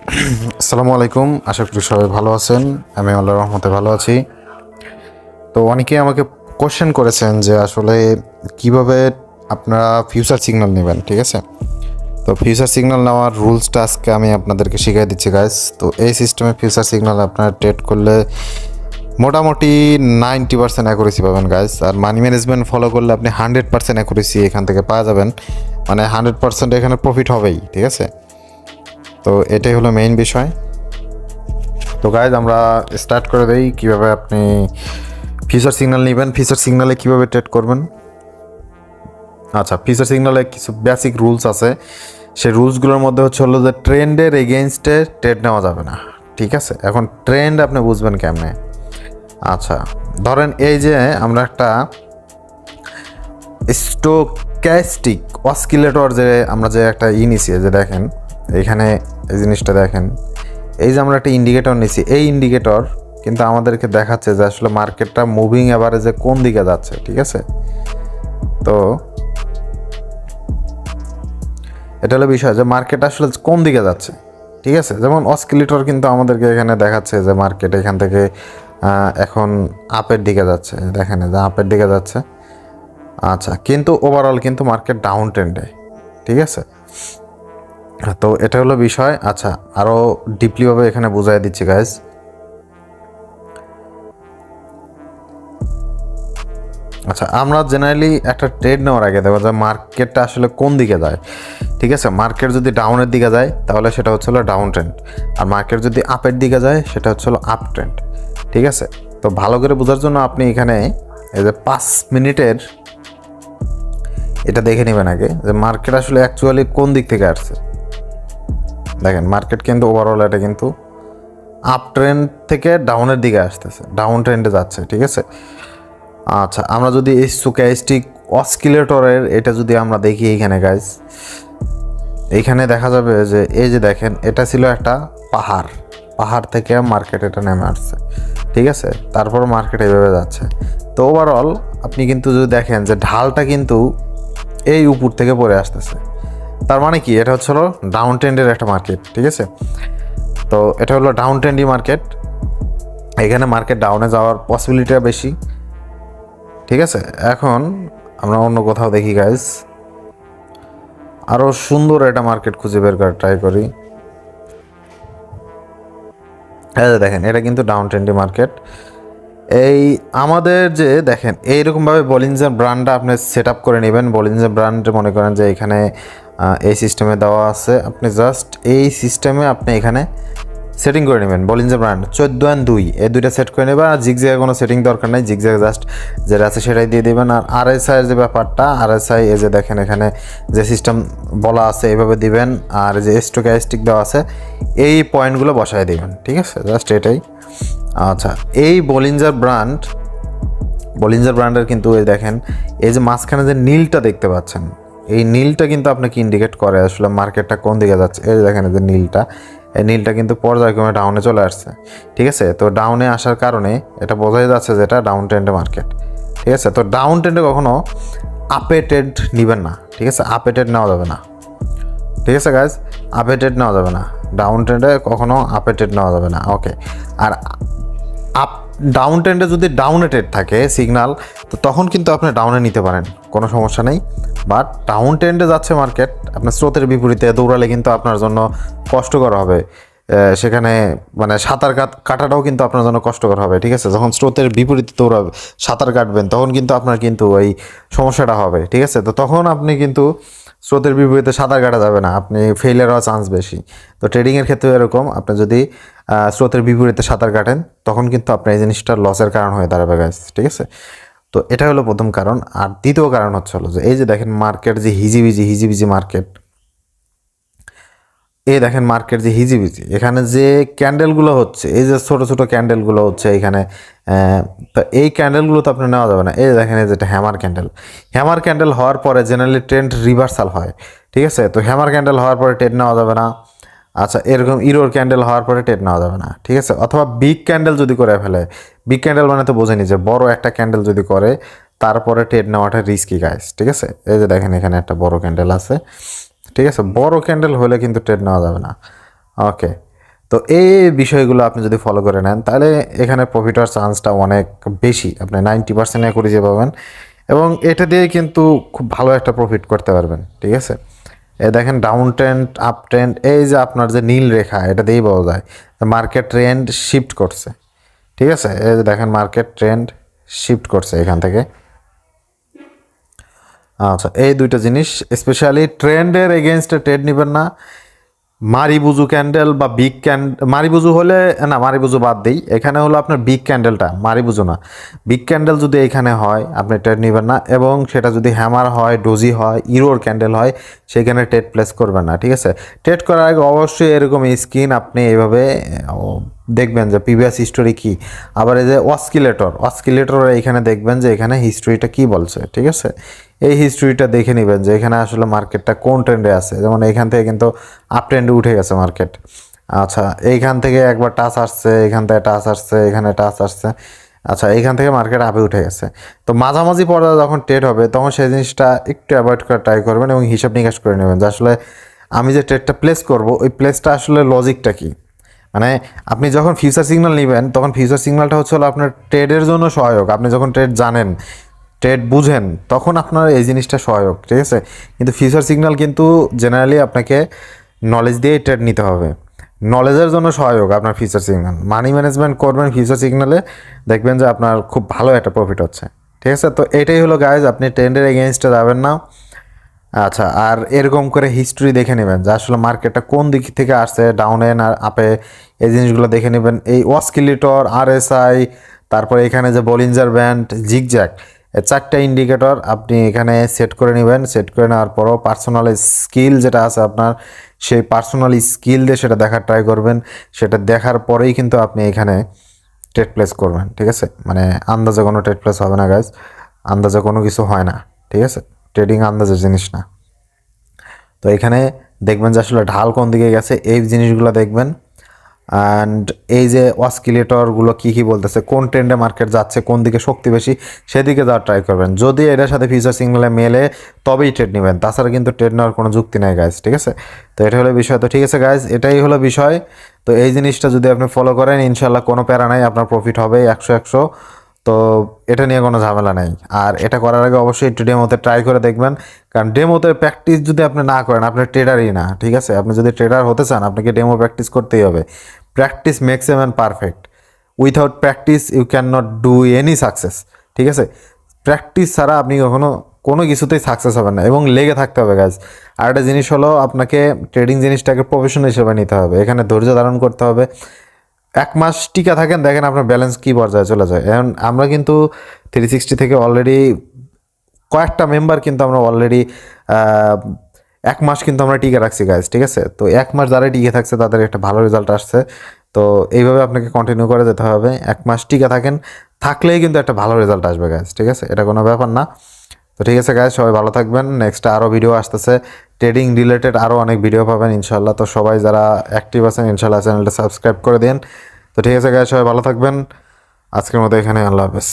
আসসালামু আলাইকুম, আশা করি সবাই ভালো আছেন। আমি আল্লাহর রহমতে ভালো আছি। তো অনেকেই আমাকে কোশ্চেন করেছেন যে আসলে কিভাবে আপনারা ফিউচার সিগন্যাল নেবেন, ঠিক আছে? তো ফিউচার সিগন্যাল নেওয়ার রুলসটা আজকে আমি আপনাদেরকে শিখিয়ে দিচ্ছি গাইস। তো এই সিস্টেমে ফিউচার সিগন্যাল আপনারা ট্রেড করলে মোটামুটি 90% অ্যাকুরেসি পাবেন গাইস। আর মানি ম্যানেজমেন্ট ফলো করলে আপনি 100% অ্যাকুরেসি এখান থেকে পাওয়া যাবেন, মানে 100% এখানে প্রফিট হবেই, ঠিক আছে? তো এটাই হলো মেইন বিষয়। তো গাইজ আমরা স্টার্ট করে দেই কীভাবে আপনি ফিউচার সিগন্যাল নেবেন, ফিউচার সিগন্যালে কীভাবে ট্রেড করবেন। আচ্ছা, ফিউচার সিগন্যালে কিছু বেসিক রুলস আছে। সেই রুলসগুলোর মধ্যে হলো যে ট্রেন্ডের এগেনস্টে ট্রেড নেওয়া যাবে না, ঠিক আছে? এখন ট্রেন্ড আপনি বুঝবেন কেমনে? আচ্ছা, ধরেন এই যে আমরা একটা স্টোক্যাস্টিক অসকিলেটর যে আমরা যে একটা নিছি, যে দেখেন এইখানে এই জিনিসটা দেখেন, এই যে আমরা একটা ইন্ডিকেটর নিছি, এই ইন্ডিকেটর কিন্তু আমাদেরকে দেখাচ্ছে যে আসলে মার্কেটটা মুভিং অ্যাভারেজে কোন দিকে যাচ্ছে, ঠিক আছে? তো এটা হলো বিষয় যে মার্কেট আসলে কোন দিকে যাচ্ছে, ঠিক আছে? যেমন অসকিলেটর কিন্তু আমাদেরকে এখানে দেখাচ্ছে যে মার্কেট এখান থেকে এখন আপের দিকে যাচ্ছে, দেখেন যে আপের দিকে যাচ্ছে। আচ্ছা, কিন্তু ওভারঅল কিন্তু মার্কেট ডাউন ট্রেন্ডে, ঠিক আছে? তো এটা হলো বিষয়। আচ্ছা, আরও ডিপলিভাবে এখানে বুঝাই দিচ্ছি গাইজ। আচ্ছা, আমরা জেনারেলি একটা ট্রেড নেওয়ার আগে দেখো যে মার্কেটটা আসলে কোন দিকে যায়, ঠিক আছে? মার্কেট যদি ডাউনের দিকে যায় তাহলে সেটা হচ্ছে ডাউন ট্রেন্ড, আর মার্কেট যদি আপের দিকে যায় সেটা হচ্ছে আপ ট্রেন্ড, ঠিক আছে? তো ভালো করে বোঝার জন্য আপনি এখানে এই যে 5 মিনিটের এটা দেখে নেবেন আগে যে মার্কেট আসলে অ্যাকচুয়ালি কোন দিক থেকে আসছে। দেখেন মার্কেট কিন্তু ওভারঅল এটা কিন্তু আপ ট্রেন্ড থেকে ডাউনের দিকে আসতেছে, ডাউন ট্রেন্ডে যাচ্ছে, ঠিক আছে? আচ্ছা, আমরা যদি এই স্টোক্যাস্টিক অসকিলেটরের এটা যদি আমরা দেখি এইখানে গাইজ, এইখানে দেখা যাবে যে এই যে দেখেন এটা ছিল একটা পাহাড় থেকে মার্কেট এটা নেমে আসছে, ঠিক আছে? তারপর মার্কেট এইভাবে যাচ্ছে। তো ওভারঅল আপনি কিন্তু যদি দেখেন যে ঢালটা কিন্তু এই উপর থেকে পড়ে আসতেছে, তার মানে কি এটা হচ্ছে ডাউন ট্রেন্ডের একটা মার্কেট, ঠিক আছে? তো এটা হলো ডাউন ট্রেন্ডি মার্কেট, এখানে মার্কেট ডাউনে যাওয়ার পসিবিলিটিটা বেশি, ঠিক আছে? এখন আমরা অন্য কোথাও দেখি গাইজ, আরও সুন্দর একটা মার্কেট খুঁজে বের করার ট্রাই করি। হ্যাঁ, দেখেন এটা কিন্তু ডাউন ট্রেন্ডি মার্কেট। এই আমাদের যে দেখেন এইরকমভাবে বলিঞ্জার ব্র্যান্ডটা আপনি সেট আপ করে নেবেন। বলিঞ্জার ব্র্যান্ড মনে করেন যে এখানে এই সিস্টেমে দেওয়া আছে, আপনি জাস্ট এই সিস্টেমে আপনি এখানে সেটিং করে নেবেন। বলিঞ্জার ব্র্যান্ড 14-2 এই দুইটা সেট করে নেবেন। আর জিগজ্যাগে কোনো সেটিং দরকার নাই, জিগজ্যাগ জাস্ট যেটা আছে সেটাই দিয়ে দেবেন। আর আরএসআইয়ের যে ব্যাপারটা, আরএসআই এই যে দেখেন এখানে যে সিস্টেম বলা আছে এইভাবে দিবেন, আর যে স্টোক্যাস্টিক দেওয়া আছে এই পয়েন্টগুলো বসায় দেবেন, ঠিক আছে? জাস্ট এটাই। আচ্ছা, এই বলিঞ্জার ব্র্যান্ডের কিন্তু এই দেখেন এই যে মাঝখানে যে নীলটা দেখতে পাচ্ছেন, এই নীলটা কিন্তু আপনাকে ইন্ডিকেট করে আসলে মার্কেটটা কোন দিকে যাচ্ছে। এই যে দেখেন এই যে নীলটা, এই নীলটা কিন্তু পর্যায়ক্রমে ডাউনে চলে আসছে, ঠিক আছে? তো ডাউনে আসার কারণে এটা বোঝাই যাচ্ছে যে এটা ডাউন ট্রেন্ডে মার্কেট, ঠিক আছে? তো ডাউন ট্রেন্ডে কখনো আপে ট্রেড নেবেন না, ঠিক আছে? আপে ট্রেড নেওয়া যাবে না, ঠিক আছে গাইজ? আপে ট্রেড নেওয়া যাবে না, ডাউন ট্রেন্ডে কখনো আপে ট্রেড নেওয়া যাবে না, ওকে? আর আপ ডাউন ট্রেন্ডে যদি ডাউনে ট্রেড থাকে সিগনাল, তো তখন কিন্তু আপনি ডাউনে নিতে পারেন, কোনো সমস্যা নেই। বাট ডাউন ট্রেন্ডে যাচ্ছে মার্কেট, আপনার স্রোতের বিপরীতে দৌড়ালে কিন্তু আপনার জন্য কষ্টকর হবে। সেখানে মানে সাঁতার কাটাটাও কিন্তু আপনার জন্য কষ্টকর হবে, ঠিক আছে? যখন স্রোতের বিপরীতে দৌড়াবে সাঁতার কাটবেন তখন কিন্তু আপনার কিন্তু ওই সমস্যাটা হবে, ঠিক আছে? তো তখন আপনি কিন্তু স্রোতের বিপরীতে সাঁতার কাটা যাবে না, আপনি ফেইলিয়ার হওয়ার চান্স বেশি। তো ট্রেডিংয়ের ক্ষেত্রে এরকম, আপনি যদি স্রোতের বিপরীতে সাঁতার কাটেন তখন কিন্তু আপনার এই জিনিসটা লসের কারণ হয়ে দাঁড়াবে গাইস, ঠিক আছে? তো এটা হলো প্রথম কারণ। আর দ্বিতীয় কারণ হলো যে এই যে দেখেন মার্কেট যে হিজিবিজি মার্কেট, এই দেখেন মার্কেট যে হিজিবিজি, এখানে যে ক্যান্ডেলগুলো হচ্ছে, এই যে ছোটো ছোটো ক্যান্ডেলগুলো হচ্ছে এইখানে, তো এই ক্যান্ডেলগুলো তো আপনি নেওয়া যাবে না। এই দেখেন এই যেটা হ্যামার ক্যান্ডেল হওয়ার পরে জেনারেলি ট্রেন্ড রিভার্সাল হয়, ঠিক আছে? তো হ্যামার ক্যান্ডেল হওয়ার পরে ট্রেড নেওয়া যাবে না। আচ্ছা, এরকম ইরোর ক্যান্ডেল হওয়ার পরে ট্রেড নেওয়া যাবে না, ঠিক আছে? অথবা বিগ ক্যান্ডেল যদি করে ফেলে, বিগ ক্যান্ডেল মানে তো বোঝেনি যে বড় একটা ক্যান্ডেল যদি করে তারপরে ট্রেড নেওয়াটা রিস্কি গাইস, ঠিক আছে? এই যে দেখেন এখানে একটা বড় ক্যান্ডেল আছে, ঠিক আছে? বড় ক্যান্ডেল হলে কিন্তু ট্রেড নেওয়া যাবে না, ওকে? তো এই বিষয়গুলো আপনি যদি ফলো করে নেন তাহলে এখানে প্রফিট হওয়ার চান্সটা অনেক বেশি, আপনি 90% অ্যাকুরেসি পাবেন এবং এটা দিয়ে কিন্তু খুব ভালো একটা প্রফিট করতে পারবেন। ঠিক আছে, এই দেখেন ডাউন ট্রেন্ড, আপ ট্রেন্ড, এই যে আপনার যে নীল রেখা এটা দিয়েই পাওয়া যায় মার্কেট ট্রেন্ড শিফট করছে। ঠিক আছে, এই যে দেখেন মার্কেট ট্রেন্ড শিফট করছে এখান থেকে। আচ্ছা, এই দুইটা জিনিস স্পেশালি ট্রেন্ডের এগেনস্টে ট্রেড নেবেন না। মারিবুজু ক্যান্ডেল বা বিগ মারিবুজু হলে না, মারিবুজু বাদ দিই, এখানে হলো আপনার বিগ ক্যান্ডেলটা, মারিবুজু না, বিগ ক্যান্ডেল যদি এখানে হয় আপনি ট্রেড নেবেন না, এবং সেটা যদি হ্যামার হয়, ডোজি হয়, ইরোর ক্যান্ডেল হয় সেখানে ট্রেড প্লেস করবেন না। ঠিক আছে, ট্রেড করার আগে অবশ্যই এরকম স্ক্রিন আপনি এইভাবে দেখবেন যে প্রিভিয়াস হিস্টোরি কী। আবার এই যে অসকিলেটর এইখানে দেখবেন যে এখানে হিস্ট্রিটা কী বলছে। ঠিক আছে, এই হিস্ট্রিটা দেখে নেবেন যে এখানে আসলে মার্কেটটা কোন ট্রেন্ডে আছে। যেমন এখান থেকে কিন্তু আপ ট্রেন্ডে উঠে গেছে মার্কেট। আচ্ছা, এইখান থেকে একবার টাচ আসছে, এখান থেকে টাচ আসছে, এখানে টাচ আসছে। আচ্ছা, এইখান থেকে মার্কেট আপে উঠে গেছে। তো মাঝামাঝি পর্যায়ে যখন ট্রেড হবে তখন সেই জিনিসটা একটু অ্যাভয়েড করার ট্রাই করবেন এবং হিসাব নিকাশ করে নেবেন যে আসলে আমি যে ট্রেডটা প্লেস করব ওই প্লেসটা আসলে লজিকটা কী। মানে আপনি যখন ফিউচার সিগন্যাল নেবেন তখন ফিউচার সিগন্যালটা হচ্ছে হলো আপনার ট্রেডের জন্য সহায়ক। আপনি যখন ট্রেড জানেন, ট্রেড বুঝেন, তখন আপনার এই জিনিসটা সহায়ক। ঠিক আছে, কিন্তু ফিউচার সিগন্যাল কিন্তু জেনারেলি আপনাকে নলেজ দিয়ে ট্রেড নিতে হবে। নলেজের জন্য সহায়ক আপনার ফিউচার সিগন্যাল। মানি ম্যানেজমেন্ট করবেন ফিউচার সিগন্যালে, দেখবেন যে আপনার খুব ভালো একটা প্রফিট হচ্ছে। ঠিক আছে, তো এটাই হলো গাইজ, আপনি ট্রেন্ডের এগেনস্টে যাবেন না। আচ্ছা, আর এরকম করে হিস্ট্রি দেখে নেবেন যে আসলে মার্কেটটা কোন দিক থেকে আসছে, ডাউনে না আপে, এই জিনিসগুলো দেখে নেবেন। এই অসকিলেটর, আরএসআই, তারপরে এখানে যে বলিঞ্জার ব্যান্ড, জিগজ্যাগ, এই চারটা ইন্ডিকেটর আপনি এখানে সেট করে নেবেন। সেট করে নেওয়ার পরও পার্সোনাল স্কিল যেটা আছে আপনার, সেই পার্সোনাল স্কিল দিয়ে সেটা দেখার ট্রাই করবেন। সেটা দেখার পরেই কিন্তু আপনি এখানে ট্রেড প্লেস করবেন। ঠিক আছে, মানে আন্দাজে কোনো ট্রেড প্লেস হবে না গাইজ, আন্দাজে কোনো কিছু হয় না। ঠিক আছে, ট্রেডিং আন্দাজের জিনিস না। তো এখানে দেখবেন যে আসলে ঢাল কোন দিকে গেছে, এই জিনিসগুলো দেখবেন। অ্যান্ড এই যে অসকিলেটরগুলো কী কী বলতেছে, কোন ট্রেন্ডে মার্কেট যাচ্ছে, কোন দিকে শক্তি বেশি, সেদিকে যাওয়ার ট্রাই করবেন। যদি এটার সাথে ফিউচার সিগন্যালে মেলে তবেই ট্রেড নেবেন, তাছাড়া কিন্তু ট্রেড নেওয়ার কোনো যুক্তি নেই গাইজ। ঠিক আছে, তো এটা হলো বিষয়। তো ঠিক আছে গাইজ, এটাই হলো বিষয়। তো এই জিনিসটা যদি আপনি ফলো করেন ইনশাল্লাহ কোনো প্যারা নাই, আপনার প্রফিট হবে 100-100। তো এটা নিয়ে কোনো ঝামেলা নেই। আর এটা করার আগে অবশ্যই একটু ডেমোতে ট্রাই করে দেখবেন, কারণ ডেমোতে প্র্যাকটিস যদি আপনি না করেন আপনি ট্রেডারই না। ঠিক আছে, আপনি যদি ট্রেডার হতে চান আপনাকে ডেমো প্র্যাকটিস করতেই হবে। Practice makes a man perfect, without practice you can not do any success. ঠিক আছে, প্র্যাকটিস ছাড়া আপনি কখনো কোনো কিছুতেই সাকসেস হবেন না, এবং লেগে থাকতে হবে গাইজ। আর একটা জিনিস হলো, আপনাকে ট্রেডিং জিনিসটাকে প্রফেশন হিসেবে নিতে হবে, এখানে ধৈর্য ধারণ করতে হবে। 1 মাস টিকা থাকেন, দেখেন আপনার ব্যালেন্স কী পর্যায়ে চলে যায়। এখন আমরা কিন্তু 360 থেকে অলরেডি কয়েকটা মেম্বার কিন্তু আমরা অলরেডি 1 মাস কিন্তু আমরা টিকে রাখছি গাইজ। ঠিক আছে, তো 1 মাস যারা টিকে থাকছে তাদের একটা ভালো রেজাল্ট আসছে। তো এইভাবে আপনাকে কন্টিনিউ করে যেতে হবে। 1 মাস টিকে থাকেন, থাকলেই কিন্তু একটা ভালো রেজাল্ট আসবে গাইজ। ঠিক আছে, এটা কোনো ব্যাপার না। তো ঠিক আছে গাইজ, সবাই ভালো থাকবেন। নেক্সট আরও ভিডিও আসতেছে, ট্রেডিং রিলেটেড আরও অনেক ভিডিও পাবেন ইনশাল্লাহ। তো সবাই যারা অ্যাক্টিভ আছেন ইনশাল্লাহ চ্যানেলটা সাবস্ক্রাইব করে দিন। তো ঠিক আছে গাইজ, সবাই ভালো থাকবেন। আজকের মতো এখানে, আল্লাহ হাফেজ।